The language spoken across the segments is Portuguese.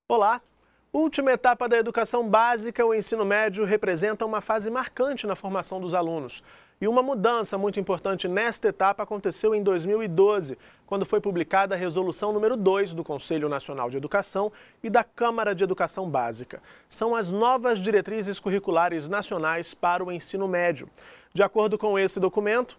Olá! Última etapa da educação básica, o ensino médio representa uma fase marcante na formação dos alunos. E uma mudança muito importante nesta etapa aconteceu em 2012, quando foi publicada a Resolução número 2 do Conselho Nacional de Educação e da Câmara de Educação Básica. São as novas diretrizes curriculares nacionais para o ensino médio. De acordo com esse documento,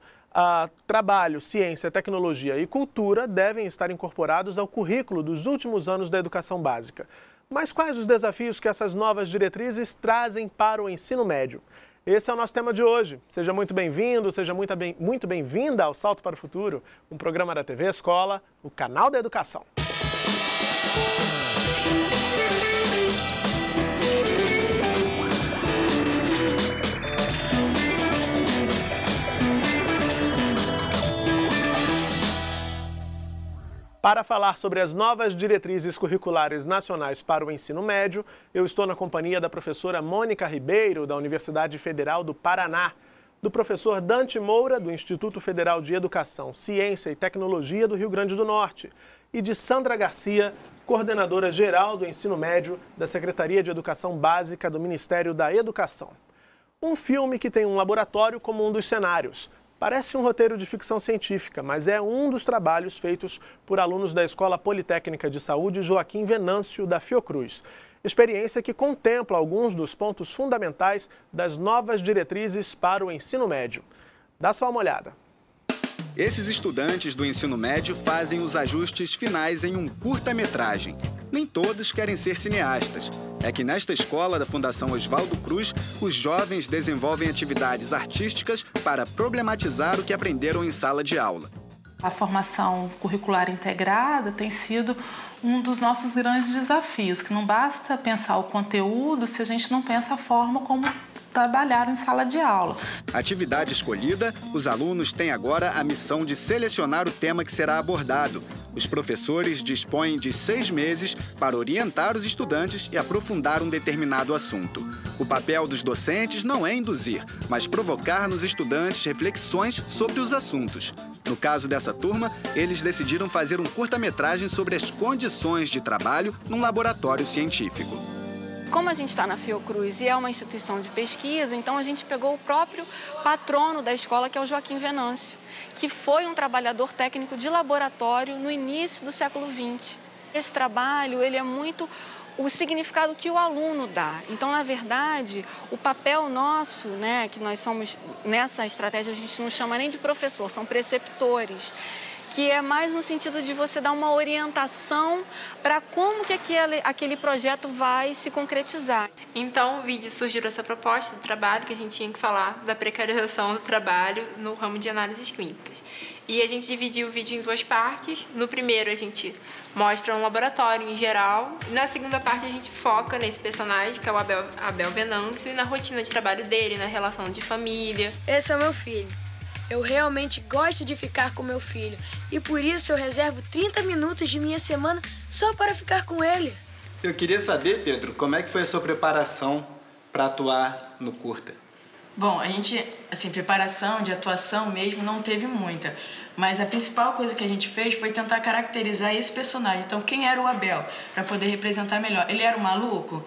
trabalho, ciência, tecnologia e cultura devem estar incorporados ao currículo dos últimos anos da educação básica. Mas quais os desafios que essas novas diretrizes trazem para o ensino médio? Esse é o nosso tema de hoje. Seja muito bem-vindo, seja muito bem-vinda ao Salto para o Futuro, um programa da TV Escola, o canal da educação. Para falar sobre as novas diretrizes curriculares nacionais para o ensino médio, eu estou na companhia da professora Mônica Ribeiro, da Universidade Federal do Paraná, do professor Dante Moura, do Instituto Federal de Educação, Ciência e Tecnologia do Rio Grande do Norte, e de Sandra Garcia, coordenadora geral do ensino médio da Secretaria de Educação Básica do Ministério da Educação. Um filme que tem um laboratório como um dos cenários. Parece um roteiro de ficção científica, mas é um dos trabalhos feitos por alunos da Escola Politécnica de Saúde Joaquim Venâncio, da Fiocruz. Experiência que contempla alguns dos pontos fundamentais das novas diretrizes para o ensino médio. Dá só uma olhada. Esses estudantes do ensino médio fazem os ajustes finais em um curta-metragem. Nem todos querem ser cineastas. É que nesta escola da Fundação Oswaldo Cruz, os jovens desenvolvem atividades artísticas para problematizar o que aprenderam em sala de aula. A formação curricular integrada tem sido um dos nossos grandes desafios, que não basta pensar o conteúdo se a gente não pensa a forma como trabalhar em sala de aula. Atividade escolhida, os alunos têm agora a missão de selecionar o tema que será abordado. Os professores dispõem de 6 meses para orientar os estudantes e aprofundar um determinado assunto. O papel dos docentes não é induzir, mas provocar nos estudantes reflexões sobre os assuntos. No caso dessa turma, eles decidiram fazer um curta-metragem sobre as condições de trabalho num laboratório científico. Como a gente está na Fiocruz e é uma instituição de pesquisa, então a gente pegou o próprio patrono da escola, que é o Joaquim Venâncio, que foi um trabalhador técnico de laboratório no início do século XX. Esse trabalho, ele é muito o significado que o aluno dá. Então, na verdade, o papel nosso, que nós somos, nessa estratégia, a gente não chama nem de professor, são preceptores, que é mais no sentido de você dar uma orientação para como que aquele projeto vai se concretizar. Então, o vídeo surgiu essa proposta de trabalho que a gente tinha que falar da precarização do trabalho no ramo de análises clínicas. E a gente dividiu o vídeo em 2 partes. No primeiro, a gente mostra um laboratório em geral. Na segunda parte, a gente foca nesse personagem, que é o Abel Venâncio, e na rotina de trabalho dele, na relação de família. Esse é o meu filho. Eu realmente gosto de ficar com meu filho e por isso eu reservo 30 minutos de minha semana só para ficar com ele. Eu queria saber, Pedro, como é que foi a sua preparação para atuar no curta? Bom, a gente, preparação de atuação mesmo não teve muita, mas a principal coisa que a gente fez foi tentar caracterizar esse personagem. Então, quem era o Abel, para poder representar melhor? Ele era um maluco?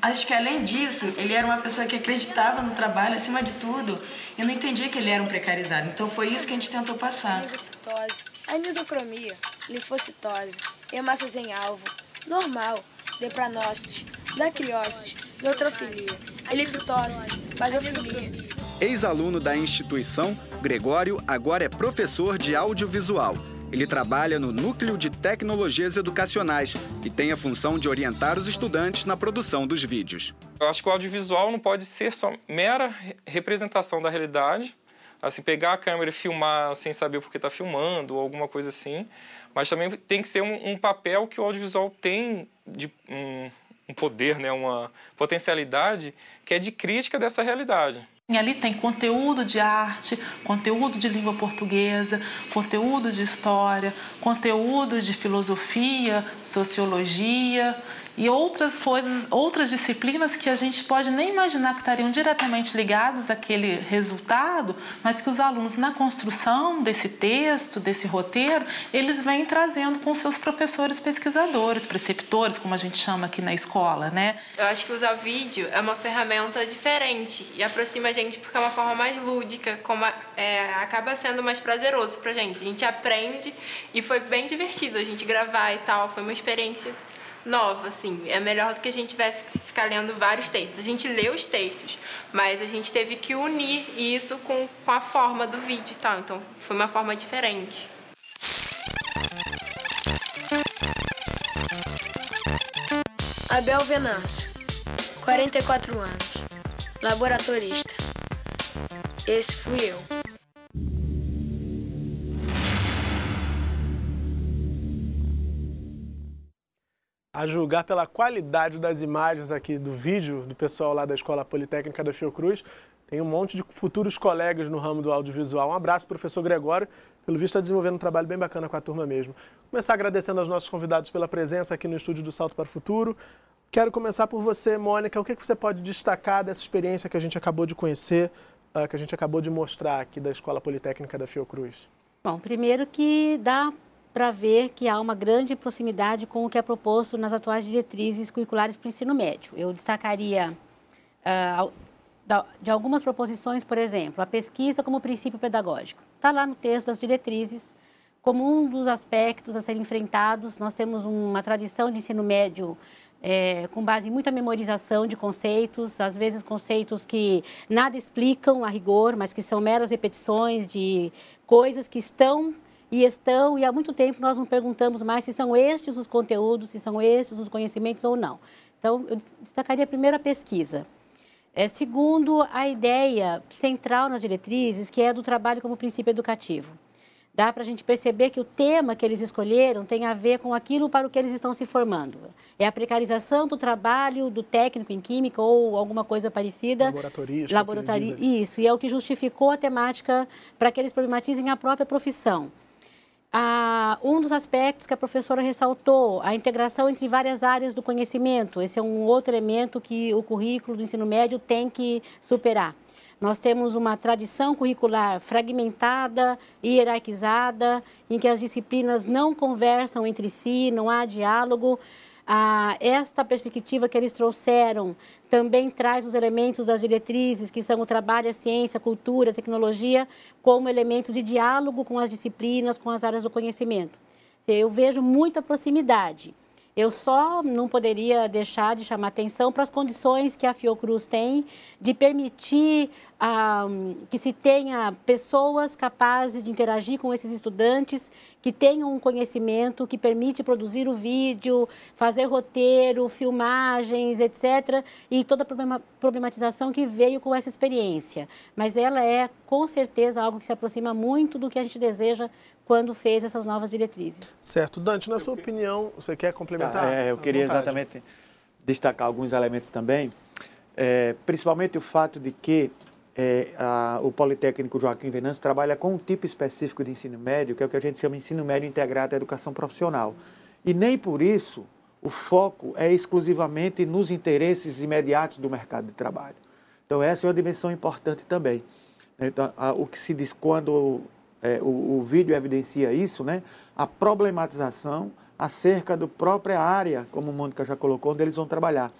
Acho que, além disso, ele era uma pessoa que acreditava no trabalho, acima de tudo, e não entendia que ele era um precarizado. Então, foi isso que a gente tentou passar. Anisocromia, linfocitose, hemácias em alvo, normal, lepranócitos, dacriócitos, neutrofilia, eliptócitos, basofilia. Ex-aluno da instituição, Gregório agora é professor de audiovisual. Ele trabalha no Núcleo de Tecnologias Educacionais e tem a função de orientar os estudantes na produção dos vídeos. Eu acho que o audiovisual não pode ser só mera representação da realidade, pegar a câmera e filmar sem saber por que está filmando ou alguma coisa assim, mas também tem que ser um papel que o audiovisual tem de um poder, uma potencialidade que é de crítica dessa realidade. E ali tem conteúdo de arte, conteúdo de língua portuguesa, conteúdo de história, conteúdo de filosofia, sociologia e outras coisas, outras disciplinas que a gente pode nem imaginar que estariam diretamente ligadas àquele resultado, mas que os alunos, na construção desse texto, desse roteiro, eles vêm trazendo com seus professores pesquisadores, preceptores, como a gente chama aqui na escola, né? Eu acho que usar o vídeo é uma ferramenta diferente e aproxima a gente porque é uma forma mais lúdica, acaba sendo mais prazeroso pra gente. A gente aprende e foi bem divertido a gente gravar e tal, foi uma experiência nova, assim. É melhor do que a gente tivesse que ficar lendo vários textos. A gente lê os textos, mas a gente teve que unir isso com a forma do vídeo e tal. Então, foi uma forma diferente. Abel Venâncio, 44 anos, laboratorista. Esse fui eu. A julgar pela qualidade das imagens aqui do vídeo do pessoal lá da Escola Politécnica da Fiocruz, tem um monte de futuros colegas no ramo do audiovisual. Um abraço, professor Gregório. Pelo visto, está desenvolvendo um trabalho bem bacana com a turma mesmo. Começar agradecendo aos nossos convidados pela presença aqui no estúdio do Salto para o Futuro. Quero começar por você, Mônica. O que você pode destacar dessa experiência que a gente acabou de conhecer, que a gente acabou de mostrar aqui da Escola Politécnica da Fiocruz? Bom, primeiro que dá para ver que há uma grande proximidade com o que é proposto nas atuais diretrizes curriculares para o ensino médio. Eu destacaria de algumas proposições, por exemplo, a pesquisa como princípio pedagógico. Está lá no texto das diretrizes, como um dos aspectos a serem enfrentados. Nós temos uma tradição de ensino médio com base em muita memorização de conceitos, às vezes conceitos que nada explicam a rigor, mas que são meras repetições de coisas que estão, e há muito tempo nós não perguntamos mais se são estes os conteúdos, se são estes os conhecimentos ou não. Então, eu destacaria primeiro a pesquisa. Segundo, a ideia central nas diretrizes, que é do trabalho como princípio educativo. Dá para a gente perceber que o tema que eles escolheram tem a ver com aquilo para o que eles estão se formando. É a precarização do trabalho do técnico em química ou alguma coisa parecida. Laboratorista. Isso, e é o que justificou a temática para que eles problematizem a própria profissão. Um dos aspectos que a professora ressaltou, a integração entre várias áreas do conhecimento. Esse é um outro elemento que o currículo do ensino médio tem que superar. Nós temos uma tradição curricular fragmentada e hierarquizada, em que as disciplinas não conversam entre si, não há diálogo. Esta perspectiva que eles trouxeram também traz os elementos das diretrizes, que são o trabalho, a ciência, a cultura, a tecnologia, como elementos de diálogo com as disciplinas, com as áreas do conhecimento. Eu vejo muita proximidade. Eu só não poderia deixar de chamar atenção para as condições que a Fiocruz tem de permitir que se tenha pessoas capazes de interagir com esses estudantes, que tenham um conhecimento que permite produzir o vídeo, fazer roteiro, filmagens, etc. E toda a problematização que veio com essa experiência. Mas ela é, com certeza, algo que se aproxima muito do que a gente deseja quando fez essas novas diretrizes. Certo. Dante, na sua opinião, você quer complementar? Eu queria exatamente destacar alguns elementos também, principalmente o fato de que o Politécnico Joaquim Venâncio trabalha com um tipo específico de ensino médio, que é o que a gente chama de ensino médio integrado à educação profissional. E nem por isso o foco é exclusivamente nos interesses imediatos do mercado de trabalho. Então, essa é uma dimensão importante também. Então, o que se diz quando o vídeo evidencia isso, né? A problematização acerca da própria área, como a Mônica já colocou, onde eles vão trabalhar,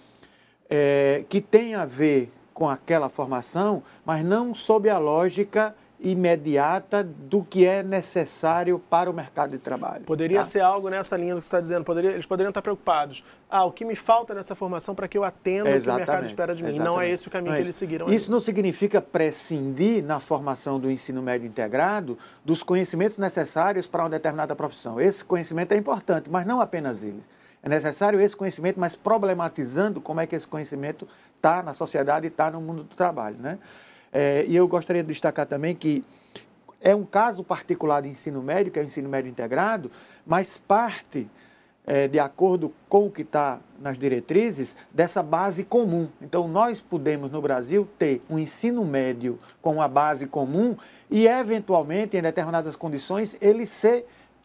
que tem a ver com aquela formação, mas não sob a lógica imediata do que é necessário para o mercado de trabalho. Poderia ser algo nessa linha do que você está dizendo, eles poderiam estar preocupados. O que me falta nessa formação para que eu atenda o que o mercado espera de mim. Não é esse o caminho que eles seguiram. Isso não significa prescindir na formação do ensino médio integrado dos conhecimentos necessários para uma determinada profissão. Esse conhecimento é importante, mas não apenas eles. É necessário esse conhecimento, mas problematizando como é que esse conhecimento está na sociedade e está no mundo do trabalho, né? E eu gostaria de destacar também que é um caso particular de ensino médio, que é o ensino médio integrado, mas parte de acordo com o que está nas diretrizes, dessa base comum. Então, nós podemos, no Brasil, ter um ensino médio com uma base comum e, eventualmente, em determinadas condições, ele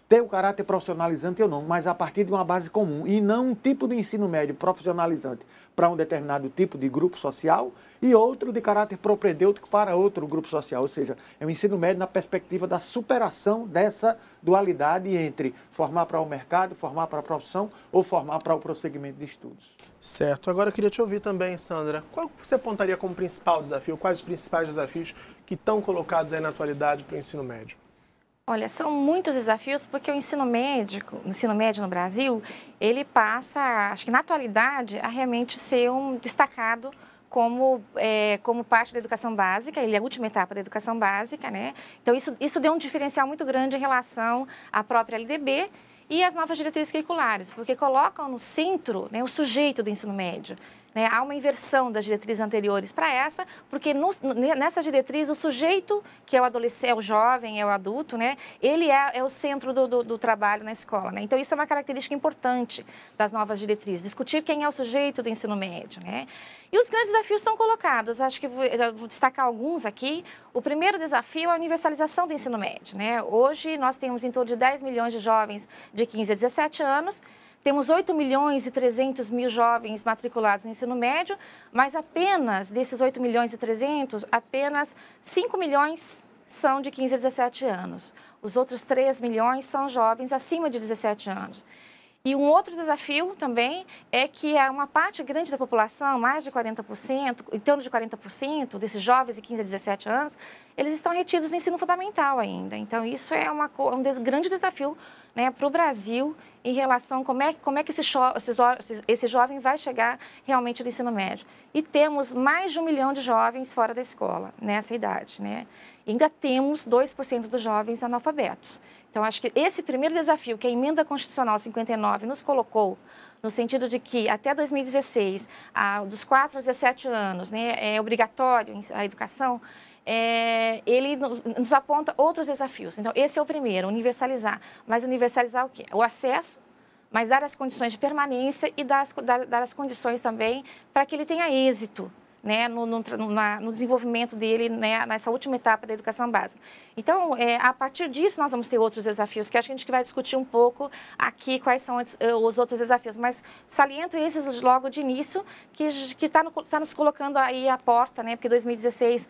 ter o caráter profissionalizante ou não, mas a partir de uma base comum, e não um tipo de ensino médio profissionalizante para um determinado tipo de grupo social e outro de caráter propedêutico para outro grupo social. Ou seja, é um ensino médio na perspectiva da superação dessa dualidade entre formar para o mercado, formar para a profissão ou formar para o prosseguimento de estudos. Certo. Agora eu queria te ouvir também, Sandra. Qual você apontaria como principal desafio? Quais os principais desafios que estão colocados aí na atualidade para o ensino médio? Olha, são muitos desafios porque o ensino médio no Brasil, ele passa, acho que na atualidade, a realmente ser destacado como parte da educação básica, ele é a última etapa da educação básica, né? Então, isso deu um diferencial muito grande em relação à própria LDB e às novas diretrizes curriculares, porque colocam no centro, né, o sujeito do ensino médio. Né? Há uma inversão das diretrizes anteriores para essa, porque nessa diretriz o sujeito, que é o adolescente, é o jovem, é o adulto, né? Ele é o centro do trabalho na escola. Né? Então, isso é uma característica importante das novas diretrizes, discutir quem é o sujeito do ensino médio. Né? E os grandes desafios são colocados, acho que eu vou destacar alguns aqui. O primeiro desafio é a universalização do ensino médio. Né? Hoje, nós temos em torno de 10 milhões de jovens de 15 a 17 anos, temos 8 milhões e 300 mil jovens matriculados no ensino médio, mas apenas desses 8 milhões e 300, apenas 5 milhões são de 15 a 17 anos. Os outros 3 milhões são jovens acima de 17 anos. E um outro desafio também é que uma parte grande da população, mais de 40%, em torno de 40% desses jovens de 15 a 17 anos, eles estão retidos no ensino fundamental ainda. Então, isso é um grande desafio, né, para o Brasil em relação a como é que esse jovem vai chegar realmente no ensino médio. E temos mais de 1 milhão de jovens fora da escola nessa idade. Né? E ainda temos 2% dos jovens analfabetos. Então, acho que esse primeiro desafio que a Emenda Constitucional 59 nos colocou, no sentido de que até 2016, dos 4 aos 17 anos, né, é obrigatório a educação, ele nos aponta outros desafios. Então, esse é o primeiro, universalizar. Mas universalizar o quê? O acesso, mas dar as condições de permanência e dar as condições também para que ele tenha êxito, né, no desenvolvimento dele, né, nessa última etapa da educação básica. Então, a partir disso, nós vamos ter outros desafios, que acho que a gente vai discutir um pouco aqui quais são os outros desafios, mas saliento esses logo de início, que está nos colocando aí à porta, né, porque 2016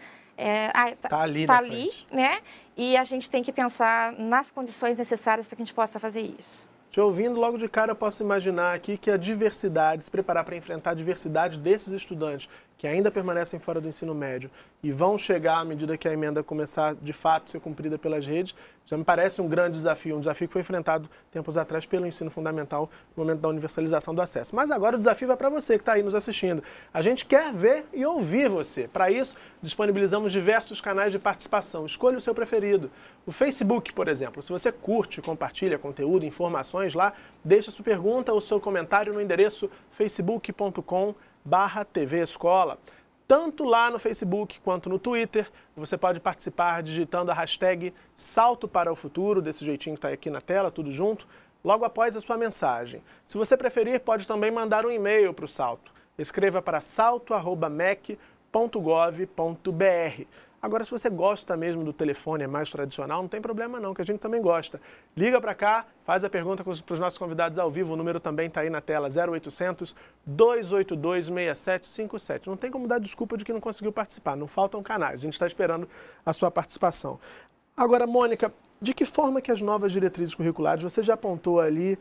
está ali, né, e a gente tem que pensar nas condições necessárias para que a gente possa fazer isso. Te ouvindo, logo de cara eu posso imaginar aqui que a diversidade, se preparar para enfrentar a diversidade desses estudantes que ainda permanecem fora do ensino médio e vão chegar à medida que a emenda começar de fato a ser cumprida pelas redes, já me parece um grande desafio, um desafio que foi enfrentado tempos atrás pelo ensino fundamental no momento da universalização do acesso. Mas agora o desafio vai para você que está aí nos assistindo. A gente quer ver e ouvir você. Para isso, disponibilizamos diversos canais de participação. Escolha o seu preferido. O Facebook, por exemplo, se você curte, compartilha conteúdo, informações lá, deixa sua pergunta ou seu comentário no endereço facebook.com/TV Escola. Tanto lá no Facebook quanto no Twitter, você pode participar digitando a hashtag Salto para o Futuro, desse jeitinho que está aqui na tela, tudo junto, logo após a sua mensagem. Se você preferir, pode também mandar um e-mail para o Salto. Escreva para salto@mec.gov.br. Agora, se você gosta mesmo do telefone, é mais tradicional, não tem problema não, que a gente também gosta. Liga para cá, faz a pergunta para os nossos convidados ao vivo, o número também está aí na tela, 0800 282 6757. Não tem como dar desculpa de que não conseguiu participar, não faltam canais, a gente está esperando a sua participação. Agora, Mônica, de que forma que as novas diretrizes curriculares, você já apontou ali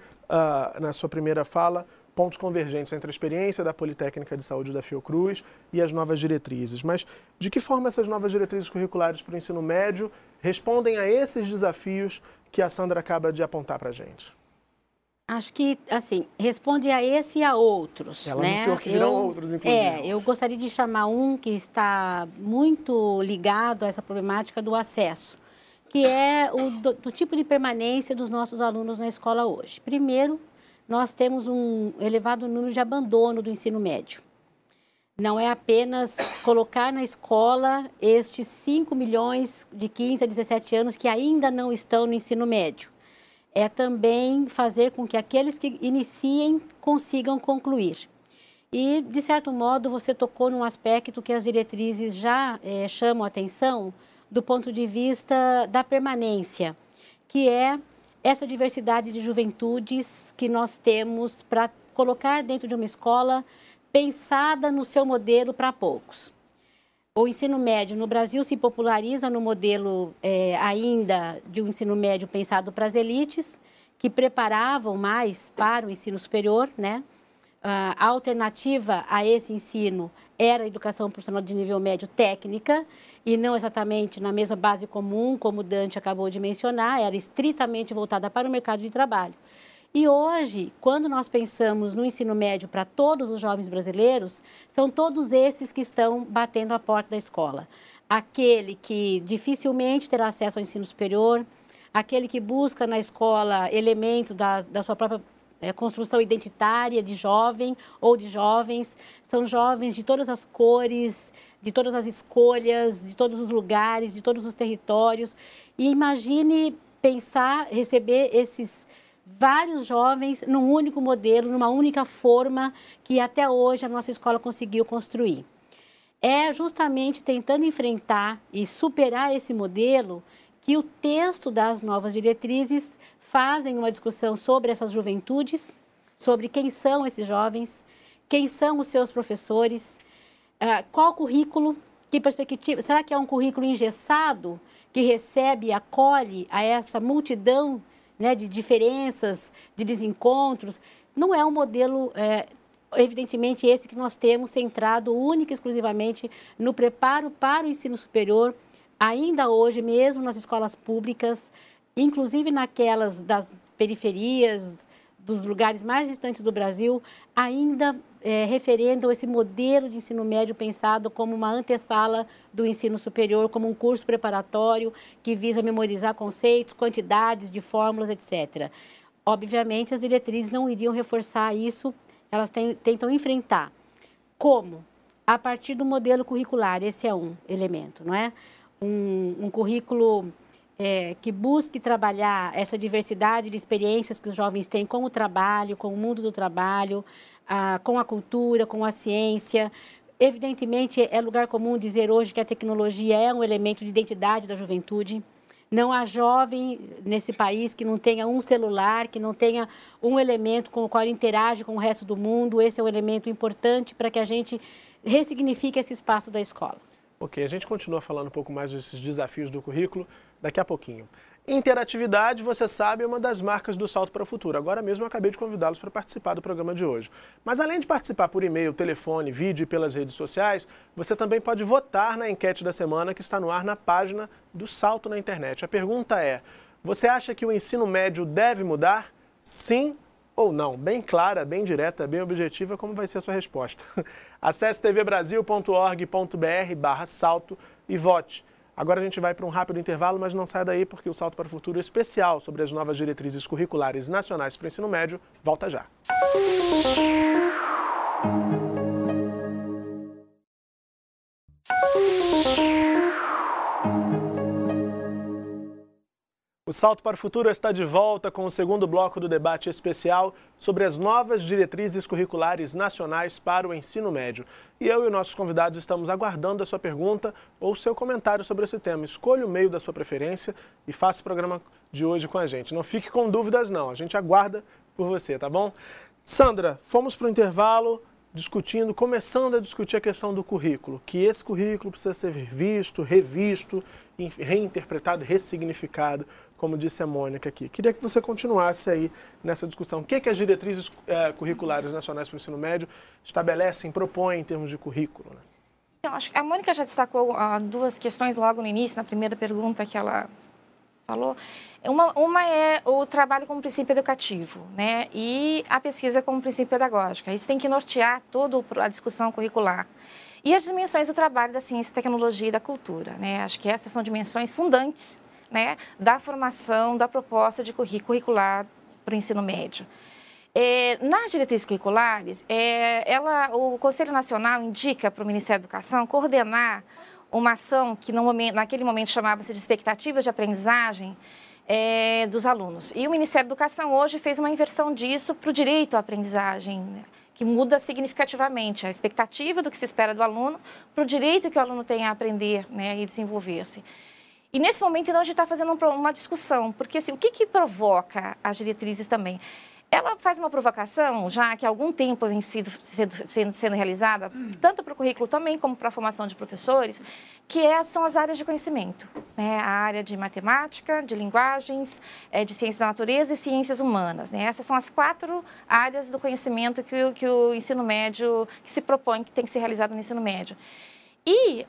na sua primeira fala, pontos convergentes entre a experiência da Politécnica de Saúde da Fiocruz e as novas diretrizes. Mas de que forma essas novas diretrizes curriculares para o ensino médio respondem a esses desafios que a Sandra acaba de apontar para a gente? Acho que, assim, responde a esse e a outros. Ela né? anunciou que virão outros, inclusive. Eu gostaria de chamar um que está muito ligado a essa problemática do acesso, que é do tipo de permanência dos nossos alunos na escola hoje. Primeiro, nós temos um elevado número de abandono do ensino médio. Não é apenas colocar na escola estes 5 milhões de 15 a 17 anos que ainda não estão no ensino médio. é também fazer com que aqueles que iniciem consigam concluir. E, de certo modo, você tocou num aspecto que as diretrizes já chamam a atenção do ponto de vista da permanência, que é essa diversidade de juventudes que nós temos para colocar dentro de uma escola pensada no seu modelo para poucos. O ensino médio no Brasil se populariza no modelo ainda de um ensino médio pensado para as elites, que preparavam mais para o ensino superior, né? A alternativa a esse ensino era a educação profissional de nível médio técnica e não exatamente na mesma base comum, como o Dante acabou de mencionar, era estritamente voltada para o mercado de trabalho. E hoje, quando nós pensamos no ensino médio para todos os jovens brasileiros, são todos esses que estão batendo a porta da escola. Aquele que dificilmente terá acesso ao ensino superior, aquele que busca na escola elementos da sua própria construção identitária de jovem ou de jovens, são jovens de todas as cores, de todas as escolhas, de todos os lugares, de todos os territórios. E imagine pensar, receber esses vários jovens num único modelo, numa única forma que até hoje a nossa escola conseguiu construir. É justamente tentando enfrentar e superar esse modelo que o texto das novas diretrizes fazem uma discussão sobre essas juventudes, sobre quem são esses jovens, quem são os seus professores, qual currículo, que perspectiva, será que é um currículo engessado que recebe e acolhe a essa multidão, né, de diferenças, de desencontros? Não é um modelo, evidentemente, esse que nós temos centrado única e exclusivamente no preparo para o ensino superior, ainda hoje mesmo nas escolas públicas, inclusive naquelas das periferias, dos lugares mais distantes do Brasil, ainda referendam esse modelo de ensino médio pensado como uma antessala do ensino superior, como um curso preparatório que visa memorizar conceitos, quantidades de fórmulas, etc. Obviamente, as diretrizes não iriam reforçar isso, elas tentam enfrentar. Como? A partir do modelo curricular, esse é um elemento, não é? Um currículo que busque trabalhar essa diversidade de experiências que os jovens têm com o trabalho, com o mundo do trabalho, com a cultura, com a ciência. Evidentemente, é lugar comum dizer hoje que a tecnologia é um elemento de identidade da juventude. Não há jovem nesse país que não tenha um celular, que não tenha um elemento com o qual interage com o resto do mundo. Esse é um elemento importante para que a gente ressignifique esse espaço da escola. Ok, a gente continua falando um pouco mais desses desafios do currículo daqui a pouquinho. Interatividade, você sabe, é uma das marcas do Salto para o Futuro. Agora mesmo eu acabei de convidá-los para participar do programa de hoje. Mas além de participar por e-mail, telefone, vídeo e pelas redes sociais, você também pode votar na enquete da semana que está no ar na página do Salto na internet. A pergunta é, você acha que o ensino médio deve mudar? Sim ou não? Bem clara, bem direta, bem objetiva, como vai ser a sua resposta. Acesse tvbrasil.org.br/salto e vote. Agora a gente vai para um rápido intervalo, mas não saia daí porque o Salto para o Futuro especial sobre as novas diretrizes curriculares nacionais para o ensino médio volta já. O Salto para o Futuro está de volta com o segundo bloco do debate especial sobre as novas diretrizes curriculares nacionais para o ensino médio. E eu e nossos convidados estamos aguardando a sua pergunta ou seu comentário sobre esse tema. Escolha o meio da sua preferência e faça o programa de hoje com a gente. Não fique com dúvidas não, a gente aguarda por você, tá bom? Sandra, fomos para o intervalo começando a discutir a questão do currículo, que esse currículo precisa ser visto, revisto, reinterpretado, ressignificado, como disse a Mônica aqui. Queria que você continuasse aí nessa discussão. O que as diretrizes curriculares nacionais para o ensino médio estabelecem, propõem em termos de currículo, né? Então, acho que a Mônica já destacou duas questões logo no início, na primeira pergunta que ela falou. Uma é o trabalho como princípio educativo, né? E a pesquisa como princípio pedagógico. Isso tem que nortear toda a discussão curricular. E as dimensões do trabalho da ciência, tecnologia e da cultura, né? Acho que essas são dimensões fundantes, né, da formação, da proposta de curricular para o ensino médio. Nas diretrizes curriculares, o Conselho Nacional indica para o Ministério da Educação coordenar uma ação que naquele momento chamava-se de expectativas de aprendizagem, dos alunos. E o Ministério da Educação hoje fez uma inversão disso para o direito à aprendizagem, né, que muda significativamente a expectativa do que se espera do aluno para o direito que o aluno tem a aprender, né, e desenvolver-se. E nesse momento, então, a gente está fazendo uma discussão, porque assim, o que provoca as diretrizes também? Ela faz uma provocação, já que há algum tempo vem sendo realizada, tanto para o currículo também como para a formação de professores, que são as áreas de conhecimento, né? A área de matemática, de linguagens, de ciências da natureza e ciências humanas, né? Essas são as 4 áreas do conhecimento que o ensino médio, que se propõe que tem que ser realizado no ensino médio. E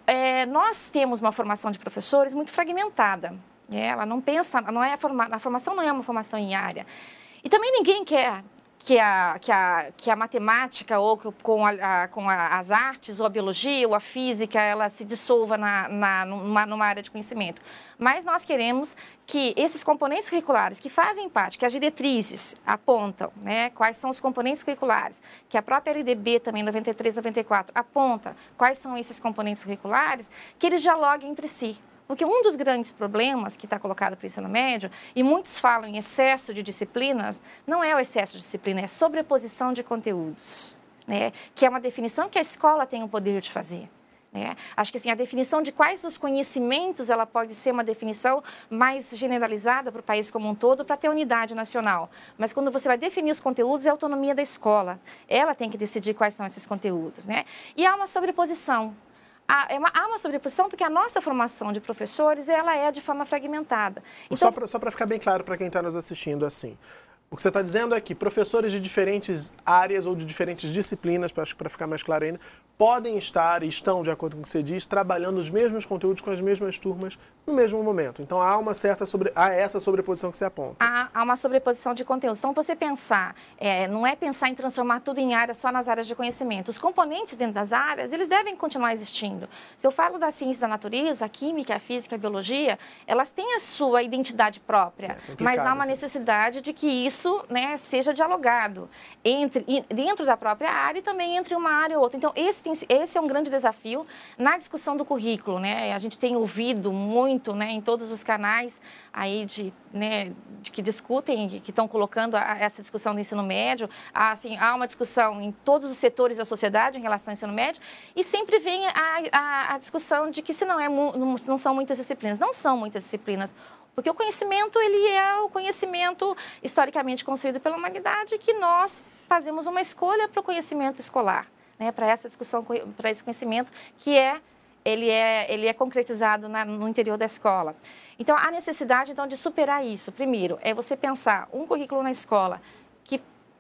nós temos uma formação de professores muito fragmentada. Ela não pensa, a formação não é uma formação em área. E também ninguém quer que a matemática ou com as artes, ou a biologia, ou a física, ela se dissolva numa área de conhecimento. Mas nós queremos que esses componentes curriculares que fazem parte, que as diretrizes apontam, né, quais são os componentes curriculares, que a própria LDB também, 93, 94, aponta quais são esses componentes curriculares, que eles dialoguem entre si. Porque um dos grandes problemas que está colocado para o ensino médio, e muitos falam em excesso de disciplinas, não é o excesso de disciplina, é a sobreposição de conteúdos, né? Que é uma definição que a escola tem o poder de fazer. Né? Acho que assim, a definição de quais os conhecimentos, ela pode ser uma definição mais generalizada para o país como um todo, para ter unidade nacional. Mas quando você vai definir os conteúdos, é a autonomia da escola. Ela tem que decidir quais são esses conteúdos. Né? E há uma sobreposição. Há uma sobreposição porque a nossa formação de professores, ela é de forma fragmentada. Então, só para ficar bem claro para quem está nos assistindo, assim, o que você está dizendo é que professores de diferentes áreas ou de diferentes disciplinas, para ficar mais claro ainda, podem estar e estão, de acordo com o que você diz, trabalhando os mesmos conteúdos com as mesmas turmas no mesmo momento. Então, há essa sobreposição que você aponta. Há uma sobreposição de conteúdos. Então, você pensar, não é pensar em transformar tudo em áreas só nas áreas de conhecimento. Os componentes dentro das áreas, eles devem continuar existindo. Se eu falo da ciência da natureza, a química, a física, a biologia, elas têm a sua identidade própria, mas há uma necessidade de que isso, né, seja dialogado dentro da própria área e também entre uma área e outra. Então, esse é um grande desafio na discussão do currículo, né? A gente tem ouvido muito, né, em todos os canais aí de que discutem, que estão colocando essa discussão do ensino médio. Assim, há uma discussão em todos os setores da sociedade em relação ao ensino médio e sempre vem a discussão de que não são muitas disciplinas. Não são muitas disciplinas. Porque o conhecimento, ele é o conhecimento historicamente construído pela humanidade, que nós fazemos uma escolha para o conhecimento escolar, né? Para essa discussão, para esse conhecimento que ele é concretizado no interior da escola. Então, há necessidade, então, de superar isso. Primeiro, é você pensar um currículo na escola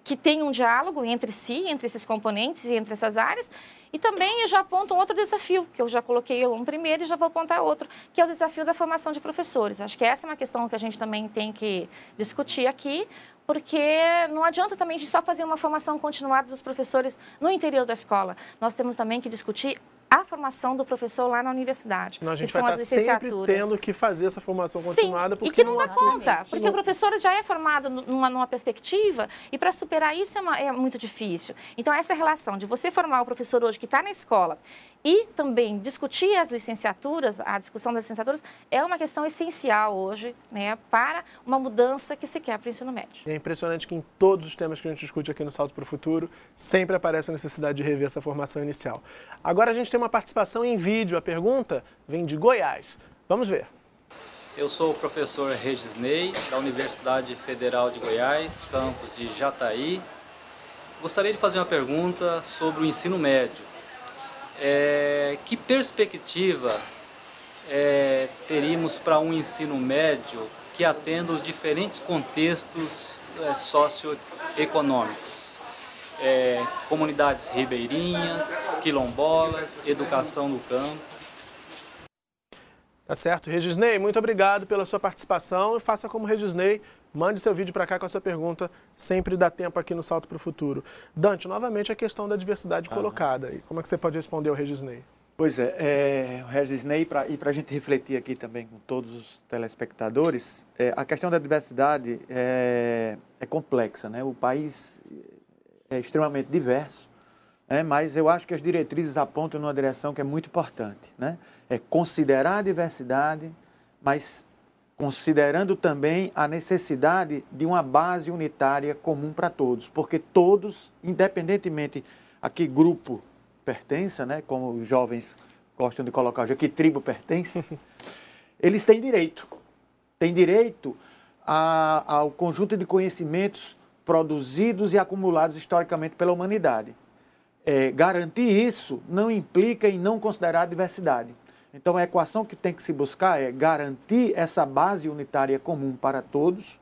que tem um diálogo entre si, entre esses componentes e entre essas áreas. E também eu já aponto um outro desafio, que eu já coloquei um primeiro e já vou apontar outro, que é o desafio da formação de professores. Acho que essa é uma questão que a gente também tem que discutir aqui, porque não adianta também de só fazer uma formação continuada dos professores no interior da escola. Nós temos também que discutir a formação do professor lá na universidade. Senão a gente vai estar sempre tendo que fazer essa formação continuada. Sim, e que não dá conta, porque o professor já é formado numa perspectiva e para superar isso é muito difícil. Então, essa relação de você formar o professor hoje que está na escola e também discutir as licenciaturas, a discussão das licenciaturas, é uma questão essencial hoje, né, para uma mudança que se quer para o ensino médio. É impressionante que em todos os temas que a gente discute aqui no Salto para o Futuro, sempre aparece a necessidade de rever essa formação inicial. Agora a gente tem uma participação em vídeo. A pergunta vem de Goiás. Vamos ver. Eu sou o professor Regisney, da Universidade Federal de Goiás, campus de Jataí. Gostaria de fazer uma pergunta sobre o ensino médio. Que perspectiva teríamos para um ensino médio que atenda os diferentes contextos socioeconômicos? Comunidades ribeirinhas, quilombolas, educação no campo. Tá certo. Regisney, muito obrigado pela sua participação e faça como Regisney, mande seu vídeo para cá com a sua pergunta, sempre dá tempo aqui no Salto para o Futuro. Dante, novamente a questão da diversidade colocada. E como é que você pode responder ao Regisney? Pois é, o Regisney, e para a gente refletir aqui também com todos os telespectadores, a questão da diversidade é complexa, né? O país é extremamente diverso, mas eu acho que as diretrizes apontam numa direção que é muito importante, né? É considerar a diversidade, mas considerando também a necessidade de uma base unitária comum para todos, porque todos, independentemente a que grupo pertença, né, como os jovens gostam de colocar hoje, a que tribo pertence, eles têm direito. Têm direito ao conjunto de conhecimentos produzidos e acumulados historicamente pela humanidade. Garantir isso não implica em não considerar a diversidade. Então, a equação que tem que se buscar é garantir essa base unitária comum para todos,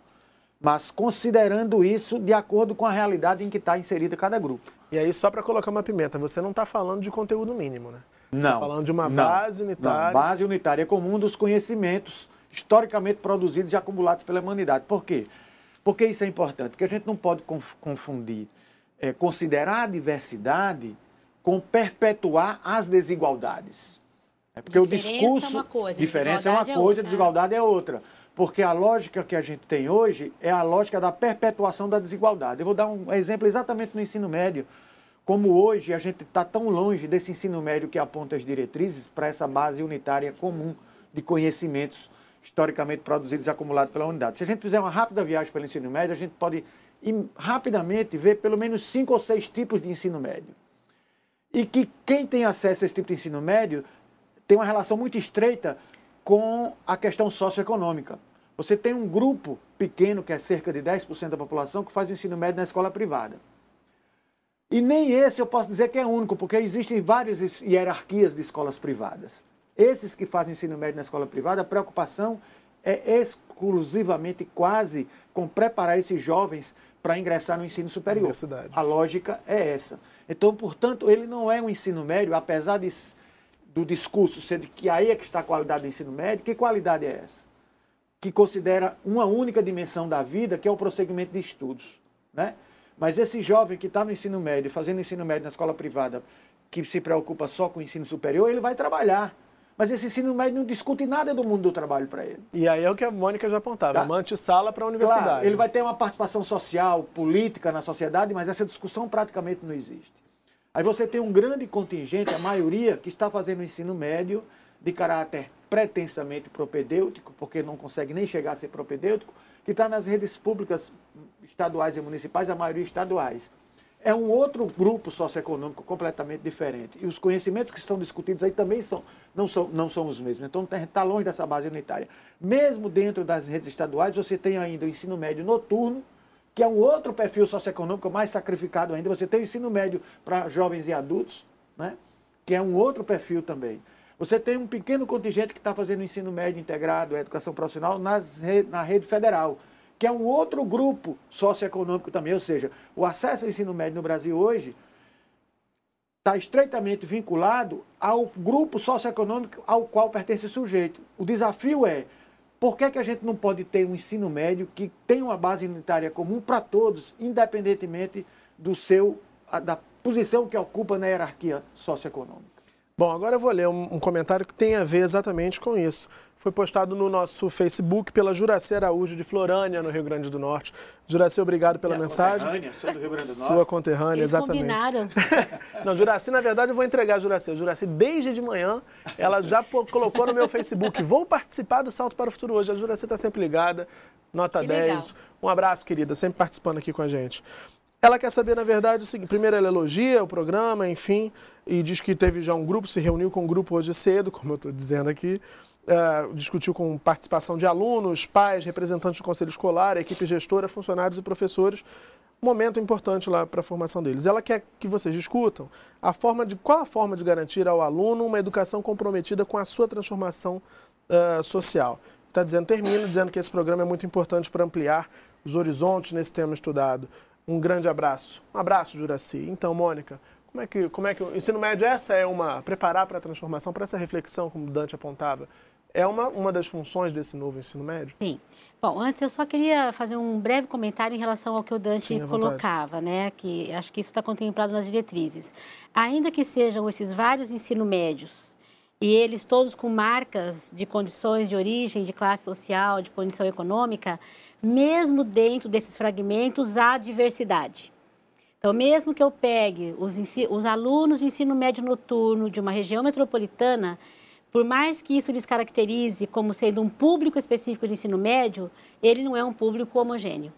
mas considerando isso de acordo com a realidade em que está inserida cada grupo. E aí, só para colocar uma pimenta, você não está falando de conteúdo mínimo, né? Você está falando de uma base unitária. Não, base unitária comum dos conhecimentos historicamente produzidos e acumulados pela humanidade. Por quê? Porque isso é importante, porque a gente não pode confundir considerar a diversidade com perpetuar as desigualdades. Porque o discurso... Diferença é uma coisa, desigualdade é outra. Porque a lógica que a gente tem hoje é a lógica da perpetuação da desigualdade. Eu vou dar um exemplo exatamente no ensino médio. Como hoje a gente está tão longe desse ensino médio que aponta as diretrizes para essa base unitária comum de conhecimentos historicamente produzidos e acumulados pela humanidade. Se a gente fizer uma rápida viagem pelo ensino médio, a gente pode rapidamente ver pelo menos 5 ou 6 tipos de ensino médio. E que quem tem acesso a esse tipo de ensino médio tem uma relação muito estreita com a questão socioeconômica. Você tem um grupo pequeno, que é cerca de 10% da população, que faz o ensino médio na escola privada. E nem esse eu posso dizer que é único, porque existem várias hierarquias de escolas privadas. Esses que fazem o ensino médio na escola privada, a preocupação é exclusivamente quase com preparar esses jovens para ingressar no ensino superior. A lógica é essa. Então, portanto, ele não é um ensino médio, apesar do discurso ser de que aí é que está a qualidade do ensino médio. Que qualidade é essa? Que considera uma única dimensão da vida, que é o prosseguimento de estudos, né? Mas esse jovem que está no ensino médio, fazendo ensino médio na escola privada, que se preocupa só com o ensino superior, ele vai trabalhar. Mas esse ensino médio não discute nada do mundo do trabalho para ele. E aí é o que a Mônica já apontava, uma antessala para a universidade. Claro, ele vai ter uma participação social, política na sociedade, mas essa discussão praticamente não existe. Aí você tem um grande contingente, a maioria, que está fazendo o ensino médio de caráter pretensamente propedêutico, porque não consegue nem chegar a ser propedêutico, que está nas redes públicas estaduais e municipais, a maioria estaduais. É um outro grupo socioeconômico completamente diferente. E os conhecimentos que estão discutidos aí também não são os mesmos. Então, está longe dessa base unitária. Mesmo dentro das redes estaduais, você tem ainda o ensino médio noturno, que é um outro perfil socioeconômico mais sacrificado ainda. Você tem o ensino médio para jovens e adultos, né? Que é um outro perfil também. Você tem um pequeno contingente que está fazendo o ensino médio integrado, a educação profissional, na rede federal, que é um outro grupo socioeconômico também. Ou seja, o acesso ao ensino médio no Brasil hoje está estreitamente vinculado ao grupo socioeconômico ao qual pertence o sujeito. O desafio é, por que a gente não pode ter um ensino médio que tenha uma base unitária comum para todos, independentemente da posição que ocupa na hierarquia socioeconômica? Bom, agora eu vou ler um comentário que tem a ver exatamente com isso. Foi postado no nosso Facebook pela Juraci Araújo, de Florânia, no Rio Grande do Norte. Juraci, obrigado pela mensagem. Conterrânea, sou do Rio Grande do Norte. Sua conterrânea, Eles exatamente. Combinaram. Não, Juraci, na verdade, eu vou entregar a Juraci. A Juraci, desde de manhã, ela já colocou no meu Facebook, vou participar do Salto para o Futuro hoje. A Juraci está sempre ligada, nota que 10. Legal. Um abraço, querida, sempre participando aqui com a gente. Ela quer saber, na verdade, o seguinte: primeiro, ela elogia o programa, enfim, e diz que teve já um grupo, se reuniu com um grupo hoje cedo, como eu estou dizendo aqui, discutiu com participação de alunos, pais, representantes do conselho escolar, equipe gestora, funcionários e professores. Um momento importante lá para a formação deles. Ela quer que vocês discutam qual a forma de garantir ao aluno uma educação comprometida com a sua transformação social. Termina dizendo que esse programa é muito importante para ampliar os horizontes nesse tema estudado. Um grande abraço. Um abraço, Juraci. Então, Mônica, como é que o ensino médio, preparar para a transformação, para essa reflexão, como o Dante apontava, é uma das funções desse novo ensino médio? Sim. Bom, antes eu só queria fazer um breve comentário em relação ao que o Dante colocava, né? Que acho que isso está contemplado nas diretrizes. Ainda que sejam esses vários ensino médios, e eles todos com marcas de condições de origem, de classe social, de condição econômica, mesmo dentro desses fragmentos há diversidade. Então, mesmo que eu pegue os alunos de ensino médio noturno de uma região metropolitana, por mais que isso lhes caracterize como sendo um público específico de ensino médio, ele não é um público homogêneo.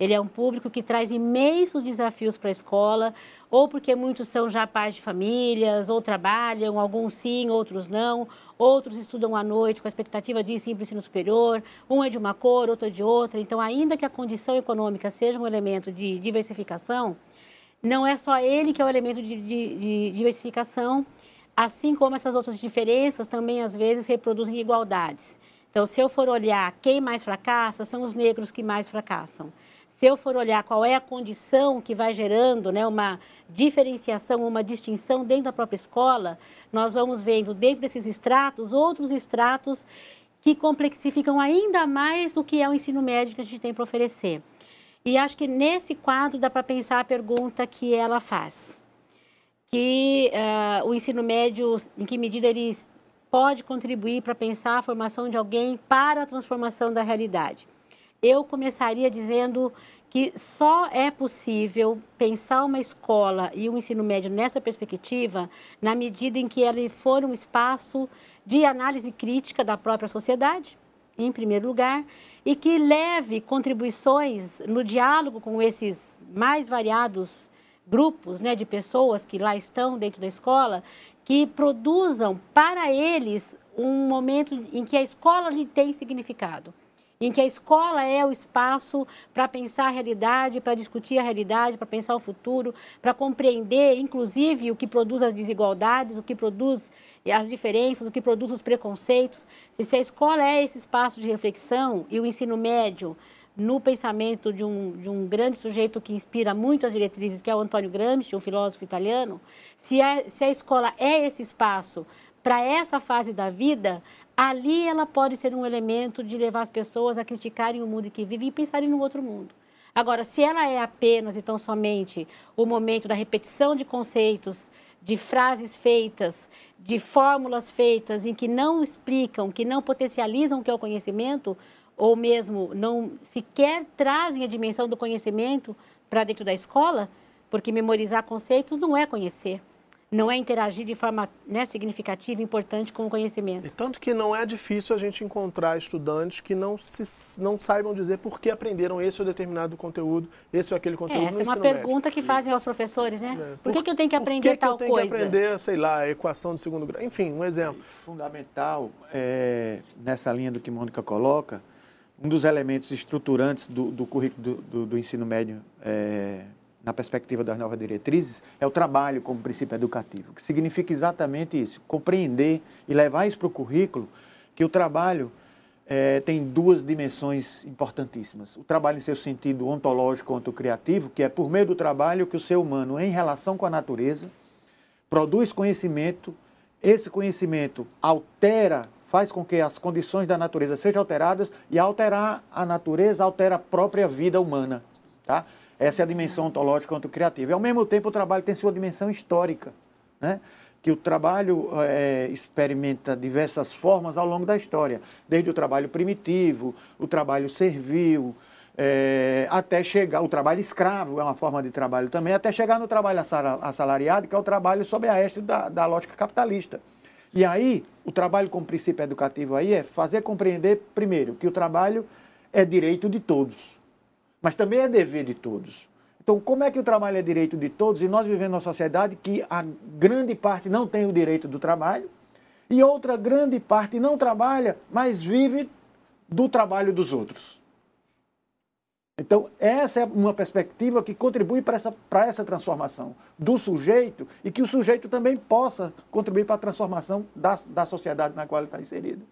Ele é um público que traz imensos desafios para a escola, ou porque muitos são já pais de famílias, ou trabalham, alguns sim, outros não, outros estudam à noite com a expectativa de ir sim para o ensino superior, um é de uma cor, outro é de outra. Então, ainda que a condição econômica seja um elemento de diversificação, não é só ele que é o elemento de diversificação, assim como essas outras diferenças também, às vezes, reproduzem igualdades. Então, se eu for olhar quem mais fracassa, são os negros que mais fracassam. Se eu for olhar qual é a condição que vai gerando, né, uma diferenciação, uma distinção dentro da própria escola, nós vamos vendo dentro desses estratos, outros estratos que complexificam ainda mais o que é o ensino médio que a gente tem para oferecer. E acho que nesse quadro dá para pensar a pergunta que ela faz. Que o ensino médio, em que medida ele pode contribuir para pensar a formação de alguém para a transformação da realidade? Eu começaria dizendo que só é possível pensar uma escola e um ensino médio nessa perspectiva na medida em que ele for um espaço de análise crítica da própria sociedade, em primeiro lugar, e que leve contribuições no diálogo com esses mais variados grupos, né, de pessoas que lá estão dentro da escola, que produzam para eles um momento em que a escola lhe tem significado, em que a escola é o espaço para pensar a realidade, para discutir a realidade, para pensar o futuro, para compreender, inclusive, o que produz as desigualdades, o que produz as diferenças, o que produz os preconceitos. Se a escola é esse espaço de reflexão e o ensino médio, no pensamento de um grande sujeito que inspira muito as diretrizes, que é o Antônio Gramsci, um filósofo italiano, se a escola é esse espaço para essa fase da vida, ali ela pode ser um elemento de levar as pessoas a criticarem o mundo em que vivem e pensarem no outro mundo. Agora, se ela é apenas e tão somente o momento da repetição de conceitos, de frases feitas, de fórmulas feitas em que não explicam, que não potencializam o que é o conhecimento, ou mesmo não sequer trazem a dimensão do conhecimento para dentro da escola, porque memorizar conceitos não é conhecer. Não é interagir de forma, né, significativa e importante com o conhecimento. E tanto que não é difícil a gente encontrar estudantes que não saibam dizer por que aprenderam esse ou determinado conteúdo, esse ou aquele conteúdo no ensino médio. Essa é uma pergunta que fazem aos professores, né? Por que eu tenho que aprender tal coisa? Por que eu tenho que aprender, sei lá, a equação de segundo grau? Enfim, um exemplo. Fundamental, nessa linha do que Mônica coloca, um dos elementos estruturantes do currículo do ensino médio, na perspectiva das novas diretrizes, é o trabalho como princípio educativo, que significa exatamente isso, compreender e levar isso para o currículo, que o trabalho tem duas dimensões importantíssimas. O trabalho em seu sentido ontológico quanto criativo, que é por meio do trabalho que o ser humano, em relação com a natureza, produz conhecimento, esse conhecimento altera, faz com que as condições da natureza sejam alteradas, e alterar a natureza altera a própria vida humana, tá? Essa é a dimensão ontológica quanto criativa. E, ao mesmo tempo, o trabalho tem sua dimensão histórica, né? Que o trabalho experimenta diversas formas ao longo da história, desde o trabalho primitivo, o trabalho servil, até chegar, o trabalho escravo é uma forma de trabalho também, até chegar no trabalho assalariado, que é o trabalho sob a égide da lógica capitalista. E aí, o trabalho como princípio educativo aí é fazer compreender, primeiro, que o trabalho é direito de todos, mas também é dever de todos. Então, como é que o trabalho é direito de todos e nós vivemos numa sociedade que a grande parte não tem o direito do trabalho e outra grande parte não trabalha, mas vive do trabalho dos outros? Então, essa é uma perspectiva que contribui para essa transformação do sujeito e que o sujeito também possa contribuir para a transformação da sociedade na qual ele está inserido.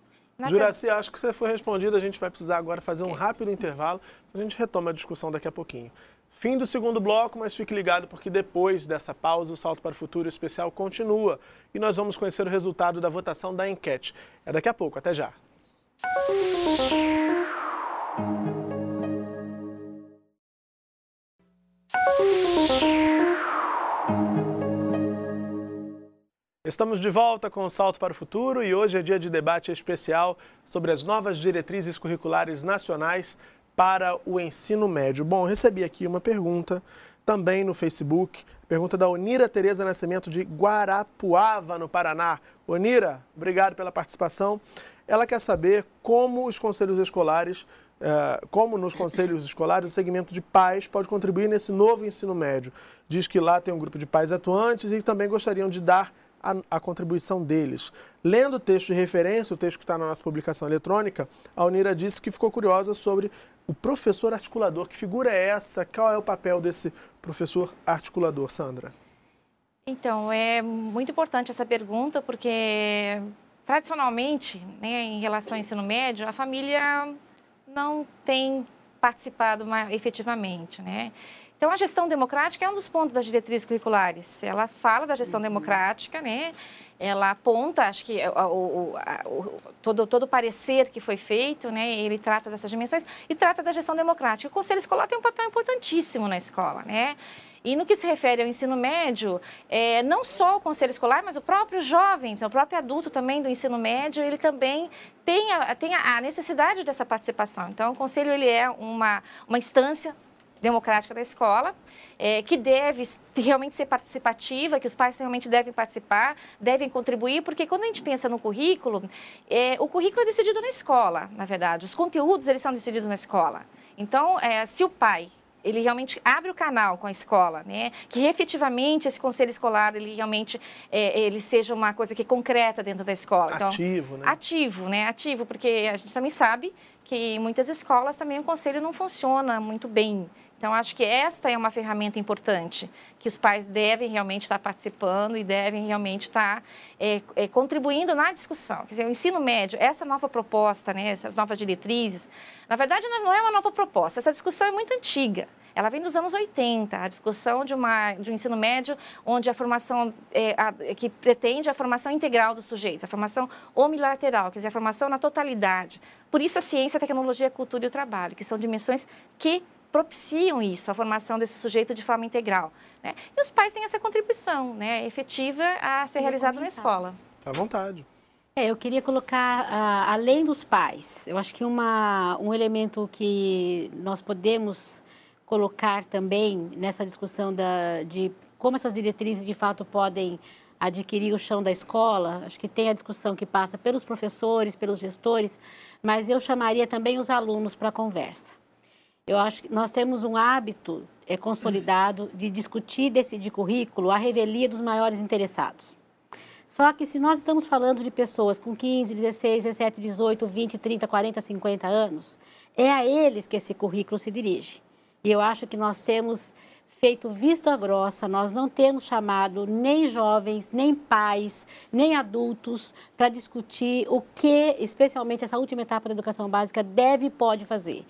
Juraci, acho que você foi respondido. A gente vai precisar agora fazer um rápido intervalo. A gente retoma a discussão daqui a pouquinho. Fim do segundo bloco, mas fique ligado porque depois dessa pausa o Salto para o Futuro especial continua e nós vamos conhecer o resultado da votação da enquete. É daqui a pouco, até já. Estamos de volta com o Salto para o Futuro e hoje é dia de debate especial sobre as novas diretrizes curriculares nacionais para o ensino médio. Bom, eu recebi aqui uma pergunta também no Facebook. Pergunta da Onira Tereza Nascimento, de Guarapuava, no Paraná. Onira, obrigado pela participação. Ela quer saber como os conselhos escolares, como nos conselhos escolares, o segmento de pais pode contribuir nesse novo ensino médio. Diz que lá tem um grupo de pais atuantes e também gostariam de dar a contribuição deles. Lendo o texto de referência, o texto que está na nossa publicação eletrônica, a Onira disse que ficou curiosa sobre o professor articulador. Que figura é essa? Qual é o papel desse professor articulador, Sandra? Então, é muito importante essa pergunta, porque tradicionalmente, né, em relação ao ensino médio, a família não tem participado efetivamente, né? Então, a gestão democrática é um dos pontos das diretrizes curriculares. Ela fala da gestão democrática, né? Ela aponta, acho que todo o parecer que foi feito, né? Ele trata dessas dimensões e trata da gestão democrática. O Conselho Escolar tem um papel importantíssimo na escola, né? E no que se refere ao ensino médio, não só o Conselho Escolar, mas o próprio jovem, então, o próprio adulto também do ensino médio, ele também tem a necessidade dessa participação. Então, o Conselho ele é uma instância democrática da escola, que deve realmente ser participativa, que os pais realmente devem participar, devem contribuir, porque quando a gente pensa no currículo, o currículo é decidido na escola, na verdade, os conteúdos eles são decididos na escola. Então, se o pai ele realmente abre o canal com a escola, né? Que efetivamente esse conselho escolar, ele realmente ele seja uma coisa que concreta dentro da escola. Então, ativo, né? Ativo, né? Ativo, porque a gente também sabe que em muitas escolas também o conselho não funciona muito bem. Então, acho que esta é uma ferramenta importante, que os pais devem realmente estar participando e devem realmente estar contribuindo na discussão. Quer dizer, o ensino médio, essa nova proposta, né, essas novas diretrizes, na verdade não é uma nova proposta, essa discussão é muito antiga. Ela vem dos anos 80, a discussão de um ensino médio onde a formação, que pretende a formação integral dos sujeitos, a formação omnilateral, quer dizer, a formação na totalidade. Por isso a ciência, a tecnologia, a cultura e o trabalho, que são dimensões que propiciam isso, a formação desse sujeito de forma integral, né? E os pais têm essa contribuição, né, efetiva a ser realizada na escola. À vontade. Eu queria colocar, além dos pais, eu acho que um elemento que nós podemos colocar também nessa discussão de como essas diretrizes de fato podem adquirir o chão da escola, acho que tem a discussão que passa pelos professores, pelos gestores, mas eu chamaria também os alunos para a conversa. Eu acho que nós temos um hábito consolidado de discutir e decidir currículo à revelia dos maiores interessados. Só que se nós estamos falando de pessoas com 15, 16, 17, 18, 20, 30, 40, 50 anos, é a eles que esse currículo se dirige. E eu acho que nós temos feito vista grossa, nós não temos chamado nem jovens, nem pais, nem adultos para discutir o que, especialmente essa última etapa da educação básica, deve e pode fazer.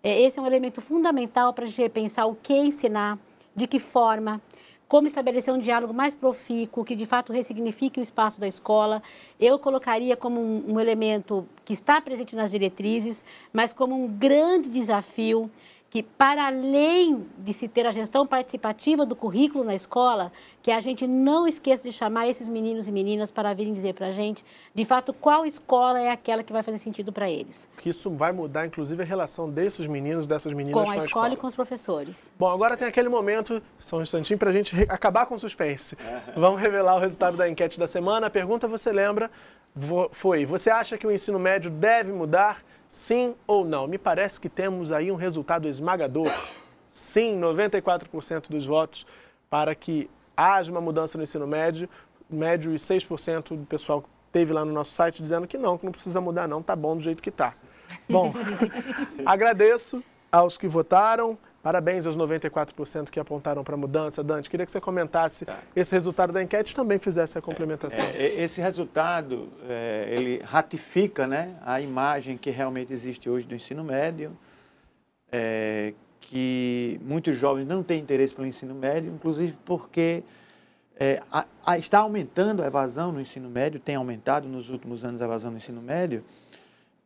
Esse é um elemento fundamental para a gente repensar o que ensinar, de que forma, como estabelecer um diálogo mais profícuo, que de fato ressignifique o espaço da escola. Eu colocaria como um elemento que está presente nas diretrizes, mas como um grande desafio que, para além de se ter a gestão participativa do currículo na escola, que a gente não esqueça de chamar esses meninos e meninas para virem dizer para a gente, de fato, qual escola é aquela que vai fazer sentido para eles. Que isso vai mudar, inclusive, a relação desses meninos, dessas meninas com a escola e com os professores. Bom, agora tem aquele momento, só um instantinho, para a gente acabar com o suspense. Vamos revelar o resultado da enquete da semana. A pergunta, você lembra, foi: você acha que o ensino médio deve mudar? Sim ou não? Me parece que temos aí um resultado esmagador. Sim, 94% dos votos para que haja uma mudança no ensino médio e 6% do pessoal que teve lá no nosso site dizendo que não precisa mudar não, tá bom do jeito que tá. Bom, agradeço aos que votaram, parabéns aos 94% que apontaram para a mudança. Dante, queria que você comentasse esse resultado da enquete e também fizesse a complementação. Esse resultado, ele ratifica, né, a imagem que realmente existe hoje do ensino médio, que muitos jovens não têm interesse pelo ensino médio, inclusive porque está aumentando a evasão no ensino médio, tem aumentado nos últimos anos a evasão no ensino médio.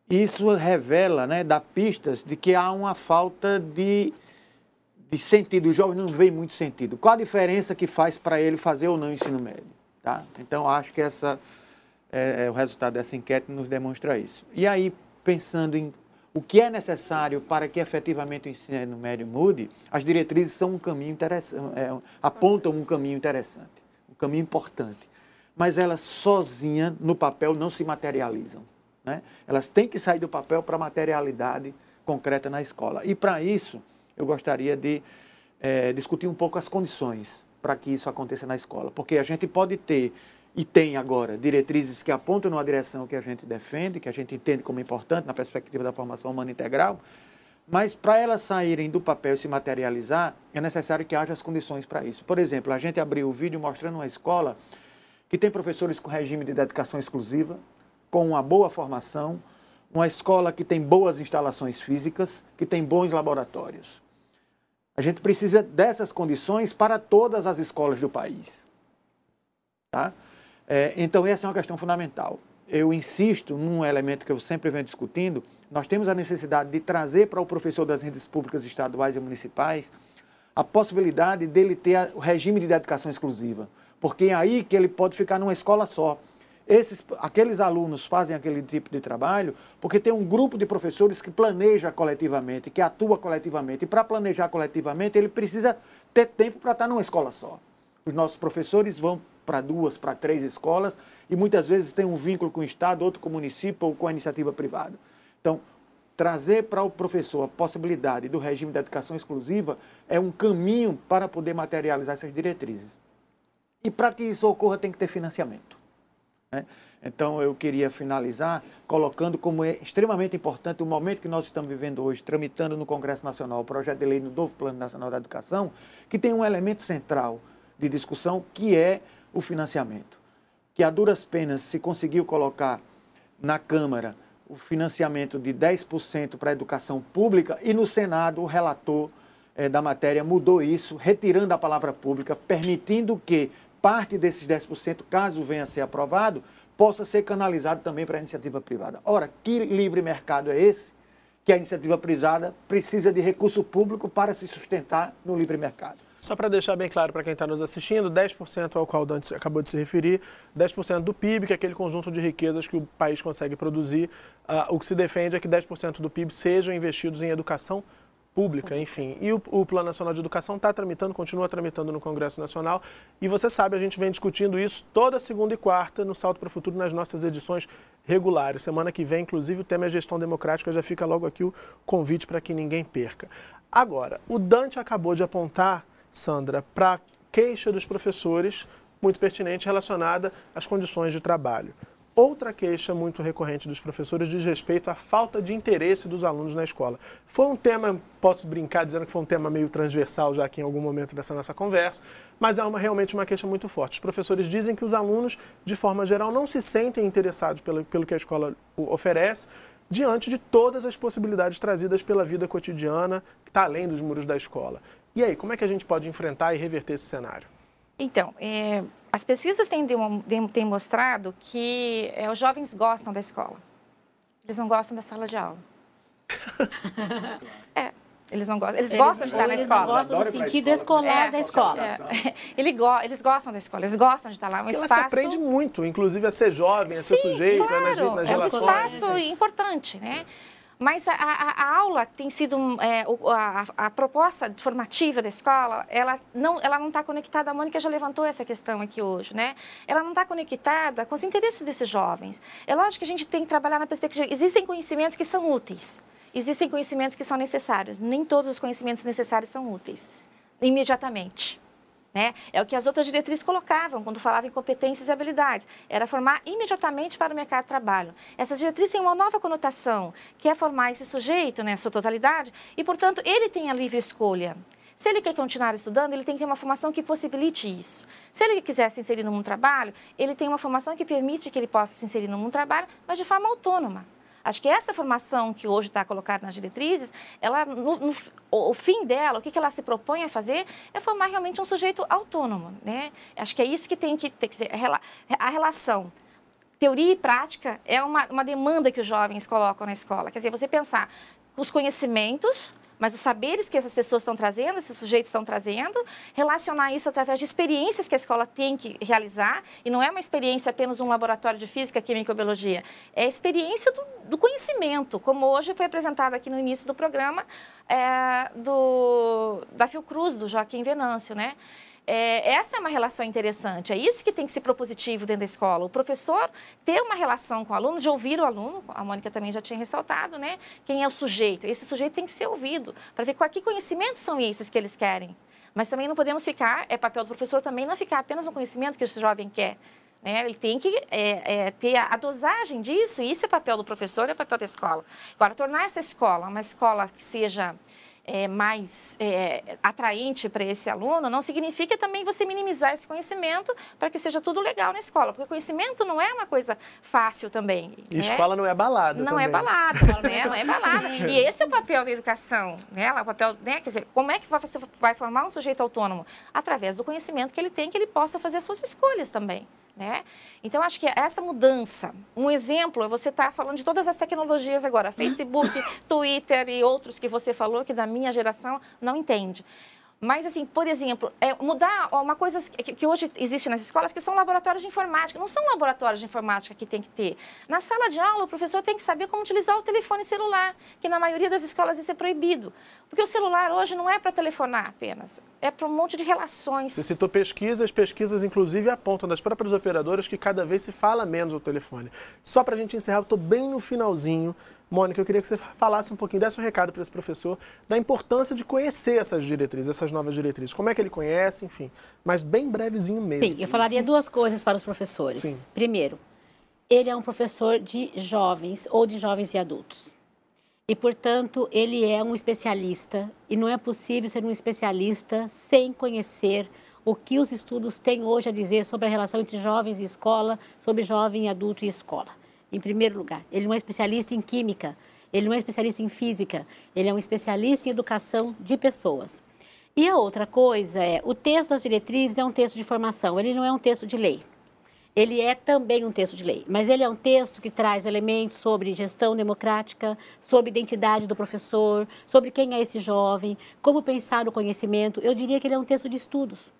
Isso revela, né, dá pistas de que há uma falta de sentido. Os jovens não veem muito sentido. Qual a diferença que faz para ele fazer ou não ensino médio? Tá? Então, acho que o resultado dessa enquete nos demonstra isso. E aí, pensando em o que é necessário para que efetivamente o ensino médio mude, as diretrizes são um caminho interessante, apontam um caminho interessante, um caminho importante. Mas elas sozinhas, no papel, não se materializam, né? Elas têm que sair do papel para a materialidade concreta na escola. E para isso, eu gostaria de discutir um pouco as condições para que isso aconteça na escola. Porque a gente pode ter, e tem agora, diretrizes que apontam numa direção que a gente defende, que a gente entende como importante na perspectiva da formação humana integral, mas para elas saírem do papel e se materializar, é necessário que haja as condições para isso. Por exemplo, a gente abriu o vídeo mostrando uma escola que tem professores com regime de dedicação exclusiva, com uma boa formação, uma escola que tem boas instalações físicas, que tem bons laboratórios. A gente precisa dessas condições para todas as escolas do país. Tá? Então, essa é uma questão fundamental. Eu insisto num elemento que eu sempre venho discutindo, nós temos a necessidade de trazer para o professor das redes públicas estaduais e municipais a possibilidade dele ter o regime de dedicação exclusiva, porque é aí que ele pode ficar numa escola só. Aqueles alunos fazem aquele tipo de trabalho porque tem um grupo de professores que planeja coletivamente, que atua coletivamente. E para planejar coletivamente, ele precisa ter tempo para estar numa escola só. Os nossos professores vão para 2, para 3 escolas e muitas vezes tem um vínculo com o Estado, outro com o município ou com a iniciativa privada. Então, trazer para o professor a possibilidade do regime de dedicação exclusiva é um caminho para poder materializar essas diretrizes. E para que isso ocorra, tem que ter financiamento. Então, eu queria finalizar colocando como é extremamente importante o momento que nós estamos vivendo hoje, tramitando no Congresso Nacional o projeto de lei no novo Plano Nacional da Educação, que tem um elemento central de discussão, que é o financiamento. Que a duras penas se conseguiu colocar na Câmara o financiamento de 10% para a educação pública e no Senado o relator da matéria mudou isso, retirando a palavra pública, permitindo que parte desses 10%, caso venha a ser aprovado, possa ser canalizado também para a iniciativa privada. Ora, que livre mercado é esse? Que a iniciativa privada precisa de recurso público para se sustentar no livre mercado. Só para deixar bem claro para quem está nos assistindo, 10% ao qual o Dante acabou de se referir, 10% do PIB, que é aquele conjunto de riquezas que o país consegue produzir. O que se defende é que 10% do PIB sejam investidos em educação pública, enfim. E o Plano Nacional de Educação está tramitando, continua tramitando no Congresso Nacional. E você sabe, a gente vem discutindo isso toda segunda e quarta no Salto para o Futuro, nas nossas edições regulares. Semana que vem, inclusive, o tema é gestão democrática, já fica logo aqui o convite para que ninguém perca. Agora, o Dante acabou de apontar, Sandra, para a queixa dos professores, muito pertinente, relacionada às condições de trabalho. Outra queixa muito recorrente dos professores diz respeito à falta de interesse dos alunos na escola. Foi um tema, posso brincar dizendo que foi um tema meio transversal já aqui em algum momento dessa nossa conversa, mas é realmente uma queixa muito forte. Os professores dizem que os alunos, de forma geral, não se sentem interessados pelo que a escola oferece, diante de todas as possibilidades trazidas pela vida cotidiana, que está além dos muros da escola. E aí, como é que a gente pode enfrentar e reverter esse cenário? Então, as pesquisas têm mostrado que os jovens gostam da escola. Eles não gostam da sala de aula. Eles não gostam. Eles gostam de estar na escola. Eles gostam do sentido escolar da escola. Eles gostam da escola, eles gostam de estar lá. Ela se aprende muito, inclusive a ser jovem, a ser sujeito, nas relações. É um espaço importante, né? Mas a aula tem sido, a proposta formativa da escola, ela não está conectada, a Mônica já levantou essa questão aqui hoje, né? Ela não está conectada com os interesses desses jovens. É lógico que a gente tem que trabalhar na perspectiva, existem conhecimentos que são úteis, existem conhecimentos que são necessários, nem todos os conhecimentos necessários são úteis, imediatamente. Né? É o que as outras diretrizes colocavam quando falavam em competências e habilidades. Era formar imediatamente para o mercado de trabalho. Essas diretrizes têm uma nova conotação, que é formar esse sujeito, né, sua totalidade, e, portanto, ele tem a livre escolha. Se ele quer continuar estudando, ele tem que ter uma formação que possibilite isso. Se ele quiser se inserir no mundo do trabalho, ele tem uma formação que permite que ele possa se inserir no mundo do trabalho, mas de forma autônoma. Acho que essa formação que hoje está colocada nas diretrizes, ela, o fim dela, o que ela se propõe a fazer, é formar realmente um sujeito autônomo, né? Acho que é isso que tem que ser. A relação teoria e prática é uma demanda que os jovens colocam na escola. Quer dizer, você pensar os conhecimentos mas os saberes que essas pessoas estão trazendo, esses sujeitos estão trazendo, relacionar isso através de experiências que a escola tem que realizar, e não é uma experiência apenas de um laboratório de física, química ou biologia, é a experiência do conhecimento, como hoje foi apresentado aqui no início do programa da Fiocruz, do Joaquim Venâncio, né? Essa é uma relação interessante, é isso que tem que ser propositivo dentro da escola. O professor ter uma relação com o aluno, de ouvir o aluno, a Mônica também já tinha ressaltado, né? Quem é o sujeito? Esse sujeito tem que ser ouvido, para ver que conhecimentos são esses que eles querem. Mas também não podemos ficar, é papel do professor também não ficar apenas no conhecimento que esse jovem quer. Ele tem que ter a dosagem disso, e isso é papel do professor, é papel da escola. Agora, tornar essa escola uma escola que seja mais atraente para esse aluno, não significa também você minimizar esse conhecimento para que seja tudo legal na escola, porque conhecimento não é uma coisa fácil também. E escola não é balada não também. É balada, né? Não é balada. E esse é o papel da educação, né? O papel, né? Quer dizer, como é que você vai formar um sujeito autônomo? Através do conhecimento que ele tem, que ele possa fazer as suas escolhas também. Né? Então, acho que essa mudança, um exemplo, você está falando de todas as tecnologias agora, Facebook, Twitter e outros que você falou, que da minha geração não entende. Mas, assim, por exemplo, mudar uma coisa que hoje existe nas escolas, que são laboratórios de informática. Não são laboratórios de informática que tem que ter. Na sala de aula, o professor tem que saber como utilizar o telefone celular, que na maioria das escolas isso é proibido. Porque o celular hoje não é para telefonar apenas, é para um monte de relações. Você citou pesquisas, inclusive apontam das próprias operadoras que cada vez se fala menos ao telefone. Só para a gente encerrar, eu estou bem no finalzinho. Mônica, eu queria que você falasse um pouquinho, desse um recado para esse professor, da importância de conhecer essas diretrizes, essas novas diretrizes. Como é que ele conhece, enfim, mas bem brevezinho mesmo. Sim, eu falaria duas coisas para os professores. Sim. Primeiro, ele é um professor de jovens ou de jovens e adultos. E, portanto, ele é um especialista, e não é possível ser um especialista sem conhecer o que os estudos têm hoje a dizer sobre a relação entre jovens e escola, sobre jovem, adulto e escola. Em primeiro lugar, ele não é especialista em química, ele não é especialista em física, ele é um especialista em educação de pessoas. E a outra coisa o texto das diretrizes é um texto de formação, ele não é um texto de lei. Ele é também um texto de lei, mas ele é um texto que traz elementos sobre gestão democrática, sobre identidade do professor, sobre quem é esse jovem, como pensar o conhecimento. Eu diria que ele é um texto de estudos.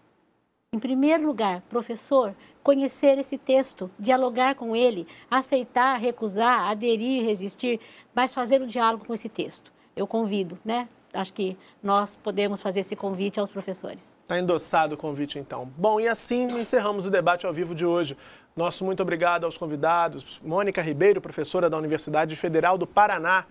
Em primeiro lugar, professor, conhecer esse texto, dialogar com ele, aceitar, recusar, aderir, resistir, mas fazer um diálogo com esse texto. Eu convido, né? Acho que nós podemos fazer esse convite aos professores. Está endossado o convite, então. Bom, e assim encerramos o debate ao vivo de hoje. Nosso muito obrigado aos convidados. Mônica Ribeiro, professora da Universidade Federal do Paraná.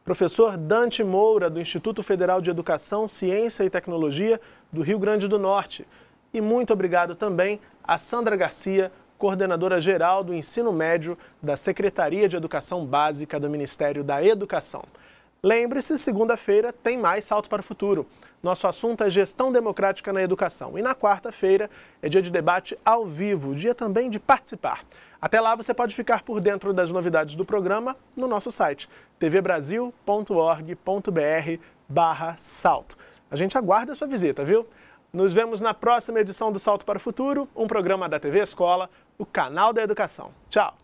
Professor Dante Moura, do Instituto Federal de Educação, Ciência e Tecnologia do Rio Grande do Norte. E muito obrigado também a Sandra Garcia, coordenadora geral do Ensino Médio da Secretaria de Educação Básica do Ministério da Educação. Lembre-se, segunda-feira tem mais Salto para o Futuro. Nosso assunto é gestão democrática na educação. E na quarta-feira é dia de debate ao vivo, dia também de participar. Até lá você pode ficar por dentro das novidades do programa no nosso site, tvbrasil.org.br/salto. A gente aguarda a sua visita, viu? Nos vemos na próxima edição do Salto para o Futuro, um programa da TV Escola, o canal da educação. Tchau!